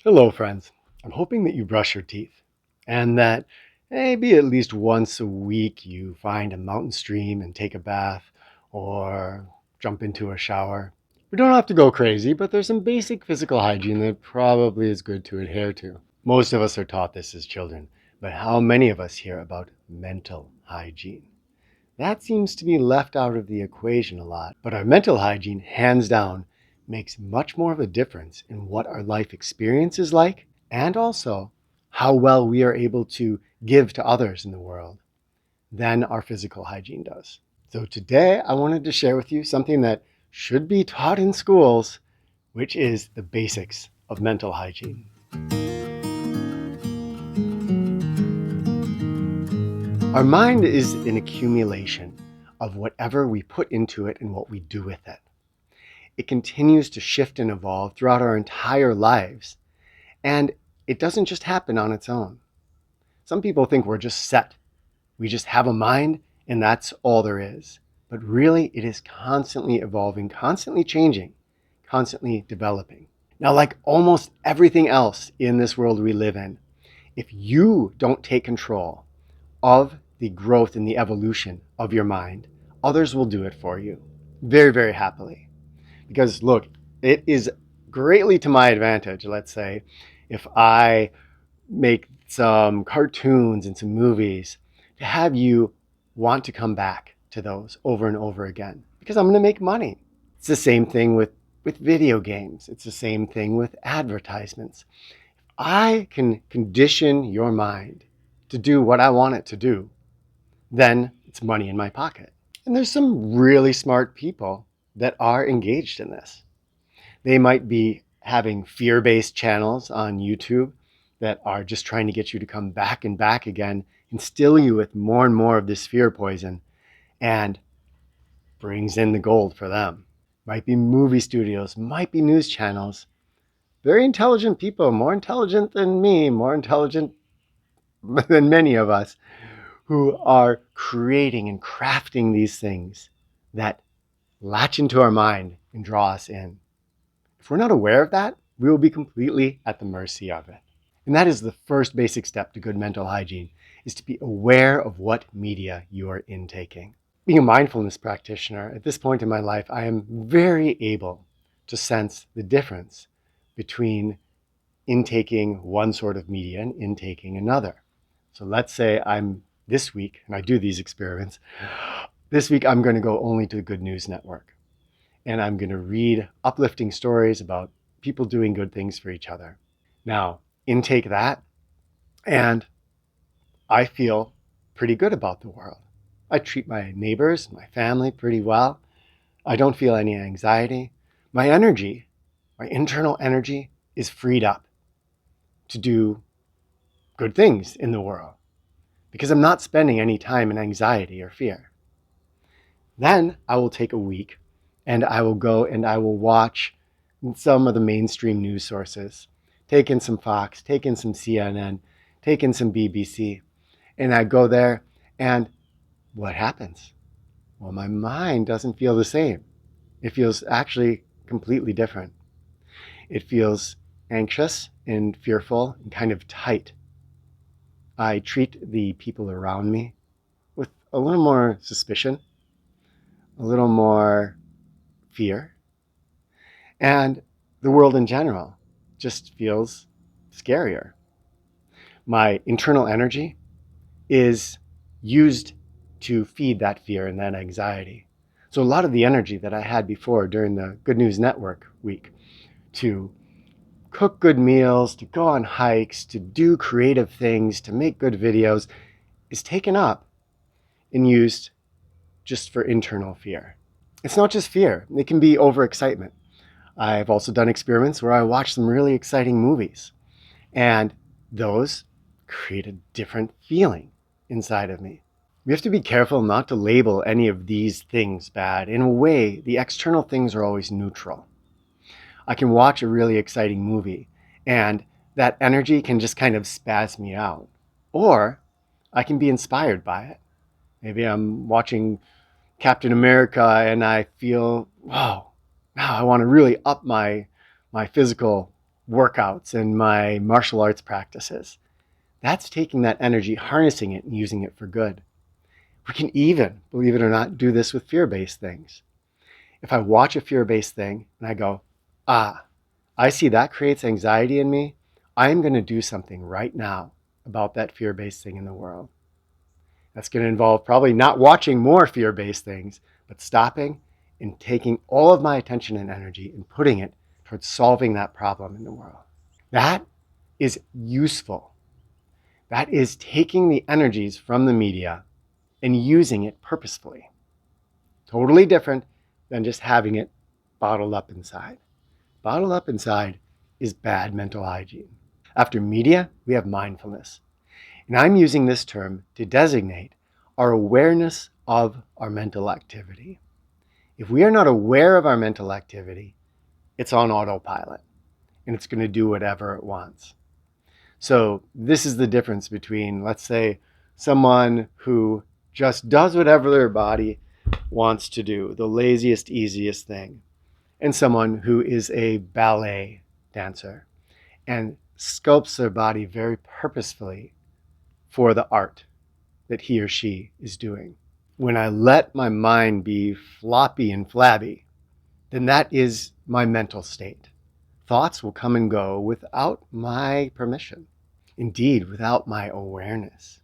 Hello, friends. I'm hoping that you brush your teeth and that maybe at least once a week you find a mountain stream and take a bath or jump into a shower. We don't have to go crazy, but there's some basic physical hygiene that probably is good to adhere to. Most of us are taught this as children, but how many of us hear about mental hygiene? That seems to be left out of the equation a lot. But our mental hygiene, hands down, makes much more of a difference in what our life experience is like and also how well we are able to give to others in the world than our physical hygiene does. So today I wanted to share with you something that should be taught in schools, which is the basics of mental hygiene. Our mind is an accumulation of whatever we put into it and what we do with it. It continues to shift and evolve throughout our entire lives. And it doesn't just happen on its own. Some people think we're just set. We just have a mind and that's all there is. But really, it is constantly evolving, constantly changing, constantly developing. Now, like almost everything else in this world we live in, if you don't take control of the growth and the evolution of your mind, others will do it for you very, very happily. Because look, it is greatly to my advantage, let's say, if I make some cartoons and some movies, to have you want to come back to those over and over again, because I'm going to make money. It's the same thing with video games. It's the same thing with advertisements. I can condition your mind to do what I want it to do, then it's money in my pocket. And there's some really smart people that are engaged in this. They might be having fear-based channels on YouTube that are just trying to get you to come back and back again, instill you with more and more of this fear poison, and brings in the gold for them. Might be movie studios, might be news channels. Very intelligent people, more intelligent than me, more intelligent than many of us, who are creating and crafting these things that latch into our mind and draw us in. If we're not aware of that, we will be completely at the mercy of it. And that is the first basic step to good mental hygiene, is to be aware of what media you are intaking. Being a mindfulness practitioner, at this point in my life, I am very able to sense the difference between intaking one sort of media and intaking another. So let's say I'm this week, and I do these experiments, this week I'm going to go only to the Good News Network. And I'm going to read uplifting stories about people doing good things for each other. Now, intake that, and I feel pretty good about the world. I treat my neighbors, my family pretty well. I don't feel any anxiety. My energy, my internal energy, is freed up to do good things in the world because I'm not spending any time in anxiety or fear. Then I will take a week and I will go and I will watch some of the mainstream news sources, take in some Fox, take in some CNN, take in some BBC, and I go there and what happens? Well, my mind doesn't feel the same. It feels actually completely different. It feels anxious and fearful and kind of tight. I treat the people around me with a little more suspicion, a little more fear, and the world in general just feels scarier. My internal energy is used to feed that fear and that anxiety. So a lot of the energy that I had before during the Good News Network week to cook good meals, to go on hikes, to do creative things, to make good videos is taken up and used just for internal fear. It's not just fear. It can be overexcitement. I've also done experiments where I watch some really exciting movies, and those create a different feeling inside of me. We have to be careful not to label any of these things bad. In a way, the external things are always neutral. I can watch a really exciting movie, and that energy can just kind of spaz me out. Or I can be inspired by it. Maybe I'm watching Captain America and I feel, wow, now I want to really up my physical workouts and my martial arts practices. That's taking that energy, harnessing it, and using it for good. We can even, believe it or not, do this with fear-based things. If I watch a fear-based thing and I go, I see that creates anxiety in me, I'm going to do something right now about that fear-based thing in the world. That's going to involve probably not watching more fear-based things, but stopping and taking all of my attention and energy and putting it towards solving that problem in the world. That is useful. That is taking the energies from the media and using it purposefully. Totally different than just having it bottled up inside. Bottled up inside is bad mental hygiene. After media, we have mindfulness. And I'm using this term to designate our awareness of our mental activity. If we are not aware of our mental activity, it's on autopilot and it's going to do whatever it wants. So this is the difference between, let's say, someone who just does whatever their body wants to do, the laziest, easiest thing, and someone who is a ballet dancer and sculpts their body very purposefully for the art that he or she is doing. When I let my mind be floppy and flabby, then that is my mental state. Thoughts will come and go without my permission. Indeed, without my awareness.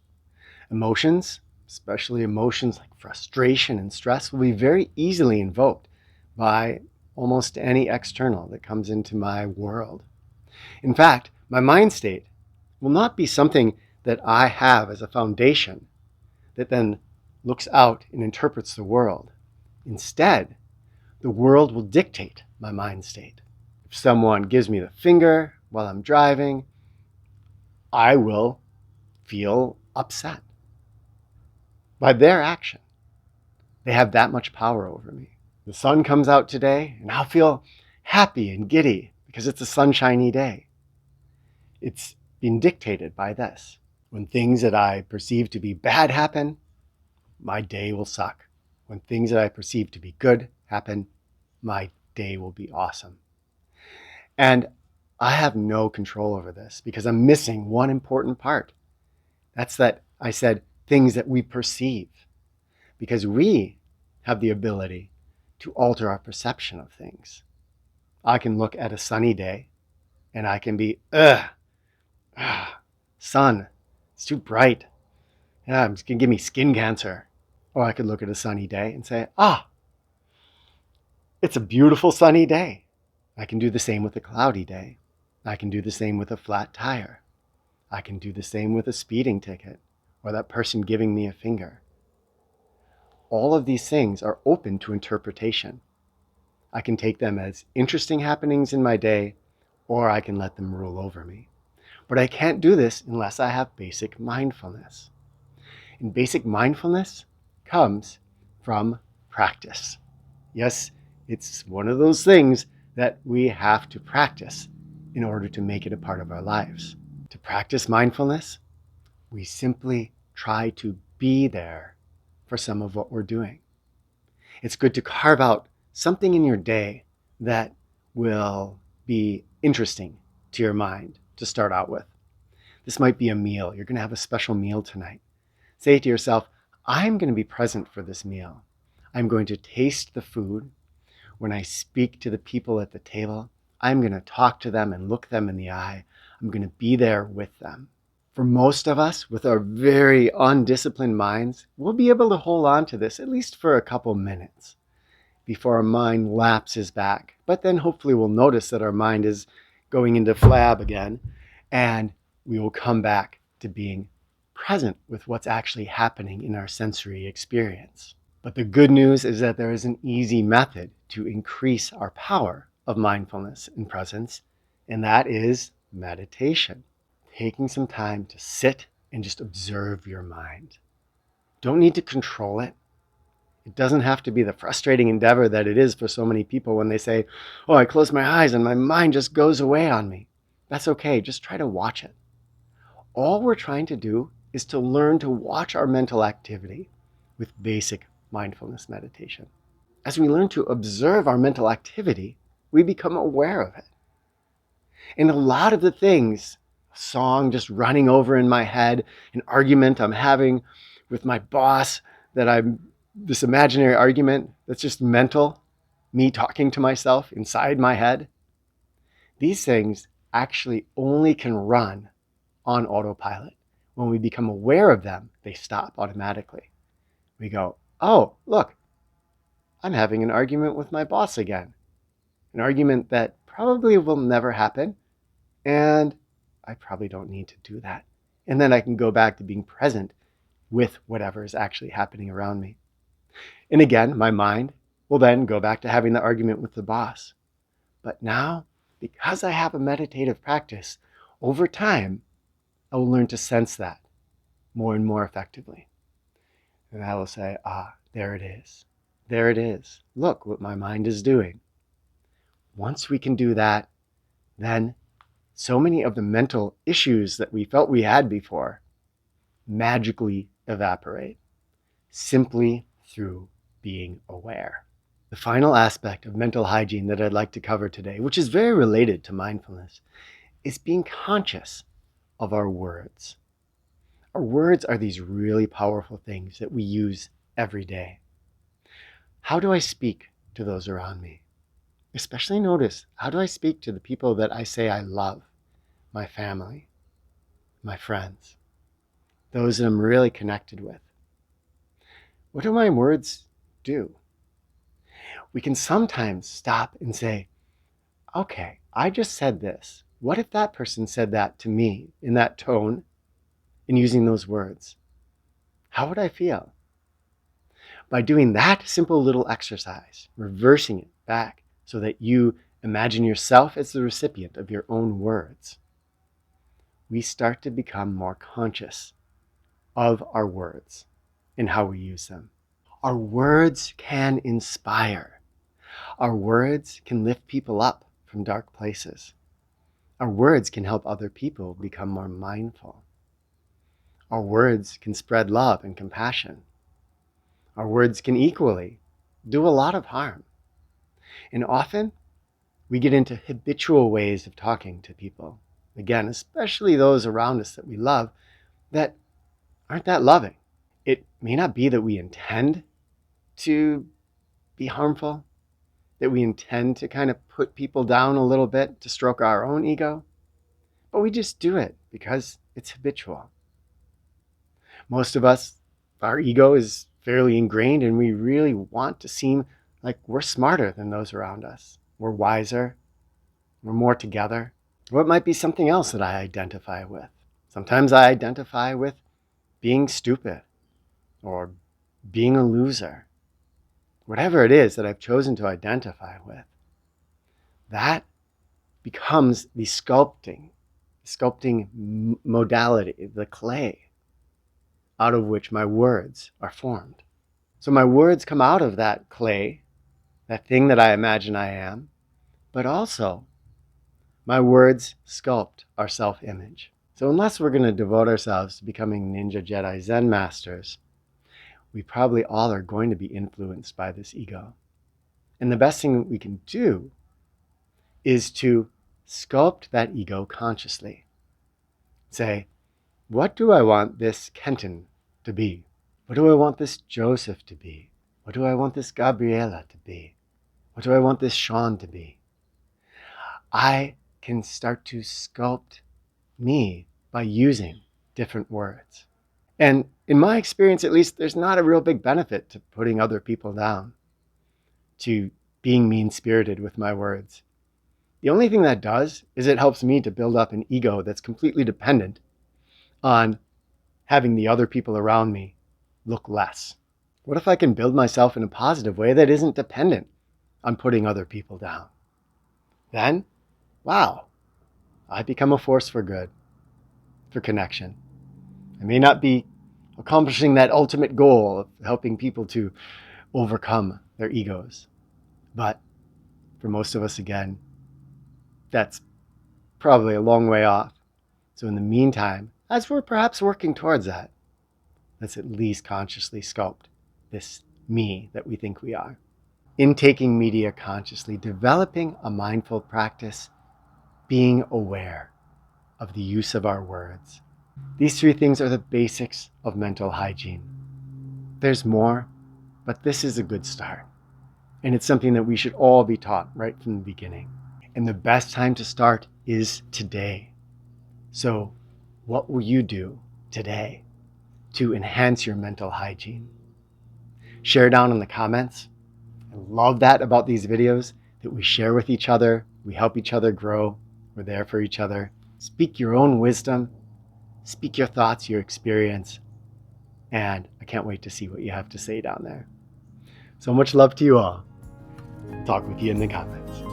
Emotions, especially emotions like frustration and stress, will be very easily invoked by almost any external that comes into my world. In fact, my mind state will not be something that I have as a foundation that then looks out and interprets the world. Instead, the world will dictate my mind state. If someone gives me the finger while I'm driving, I will feel upset by their action. They have that much power over me. The sun comes out today, and I'll feel happy and giddy because it's a sunshiny day. It's been dictated by this. When things that I perceive to be bad happen, my day will suck. When things that I perceive to be good happen, my day will be awesome. And I have no control over this because I'm missing one important part. That's that I said things that we perceive, because we have the ability to alter our perception of things. I can look at a sunny day and I can be, sun, it's too bright. Yeah, it's going to give me skin cancer. Or I could look at a sunny day and say, it's a beautiful sunny day. I can do the same with a cloudy day. I can do the same with a flat tire. I can do the same with a speeding ticket or that person giving me a finger. All of these things are open to interpretation. I can take them as interesting happenings in my day, or I can let them rule over me. But I can't do this unless I have basic mindfulness. And basic mindfulness comes from practice. Yes, it's one of those things that we have to practice in order to make it a part of our lives. To practice mindfulness, we simply try to be there for some of what we're doing. It's good to carve out something in your day that will be interesting to your mind to start out with. This might be a meal. You're going to have a special meal tonight. Say to yourself, I'm going to be present for this meal. I'm going to taste the food. When I speak to the people at the table, I'm going to talk to them and look them in the eye. I'm going to be there with them. For most of us, with our very undisciplined minds, we'll be able to hold on to this at least for a couple minutes before our mind lapses back. But then hopefully we'll notice that our mind is going into flab again, and we will come back to being present with what's actually happening in our sensory experience. But the good news is that there is an easy method to increase our power of mindfulness and presence, and that is meditation. Taking some time to sit and just observe your mind. Don't need to control it. It doesn't have to be the frustrating endeavor that it is for so many people when they say, I close my eyes and my mind just goes away on me. That's okay. Just try to watch it. All we're trying to do is to learn to watch our mental activity with basic mindfulness meditation. As we learn to observe our mental activity, we become aware of it. And a lot of the things, a song just running over in my head, an argument I'm having with my boss, this imaginary argument that's just mental, me talking to myself inside my head. These things actually only can run on autopilot. When we become aware of them, they stop automatically. We go, oh, look, I'm having an argument with my boss again. An argument that probably will never happen, and I probably don't need to do that. And then I can go back to being present with whatever is actually happening around me. And again, my mind will then go back to having the argument with the boss. But now, because I have a meditative practice, over time, I will learn to sense that more and more effectively. And I will say, there it is. There it is. Look what my mind is doing. Once we can do that, then so many of the mental issues that we felt we had before magically evaporate simply through being aware. The final aspect of mental hygiene that I'd like to cover today, which is very related to mindfulness, is being conscious of our words. Our words are these really powerful things that we use every day. How do I speak to those around me? Especially notice, how do I speak to the people that I say I love? My family, my friends, those that I'm really connected with. What do my words do? We can sometimes stop and say, okay, I just said this. What if that person said that to me in that tone and using those words? How would I feel? By doing that simple little exercise, reversing it back so that you imagine yourself as the recipient of your own words, we start to become more conscious of our words and how we use them. Our words can inspire. Our words can lift people up from dark places. Our words can help other people become more mindful. Our words can spread love and compassion. Our words can equally do a lot of harm. And often, we get into habitual ways of talking to people. Again, especially those around us that we love that aren't that loving. It may not be that we intend to be harmful, that we intend to kind of put people down a little bit to stroke our own ego, but we just do it because it's habitual. Most of us, our ego is fairly ingrained and we really want to seem like we're smarter than those around us. We're wiser, we're more together. What might be something else that I identify with? Sometimes I identify with being stupid or being a loser. Whatever it is that I've chosen to identify with, that becomes the sculpting modality, the clay out of which my words are formed. So my words come out of that clay, that thing that I imagine I am, but also my words sculpt our self-image. So unless we're going to devote ourselves to becoming ninja Jedi Zen masters, we probably all are going to be influenced by this ego. And the best thing we can do is to sculpt that ego consciously. Say, what do I want this Kenton to be? What do I want this Joseph to be? What do I want this Gabriela to be? What do I want this Sean to be? I can start to sculpt me by using different words. And in my experience, at least, there's not a real big benefit to putting other people down, to being mean-spirited with my words. The only thing that does is it helps me to build up an ego that's completely dependent on having the other people around me look less. What if I can build myself in a positive way that isn't dependent on putting other people down? Then, wow, I become a force for good, for connection. I may not be accomplishing that ultimate goal of helping people to overcome their egos, but for most of us, again, that's probably a long way off. So in the meantime, as we're perhaps working towards that, let's at least consciously sculpt this me that we think we are. Intaking media consciously, developing a mindful practice, being aware of the use of our words. These three things are the basics of mental hygiene. There's more, but this is a good start. And it's something that we should all be taught right from the beginning. And the best time to start is today. So, what will you do today to enhance your mental hygiene? Share down in the comments. I love that about these videos, that we share with each other, we help each other grow, we're there for each other. Speak your own wisdom, speak your thoughts, your experience, and I can't wait to see what you have to say down there. So much love to you all. Talk with you in the comments.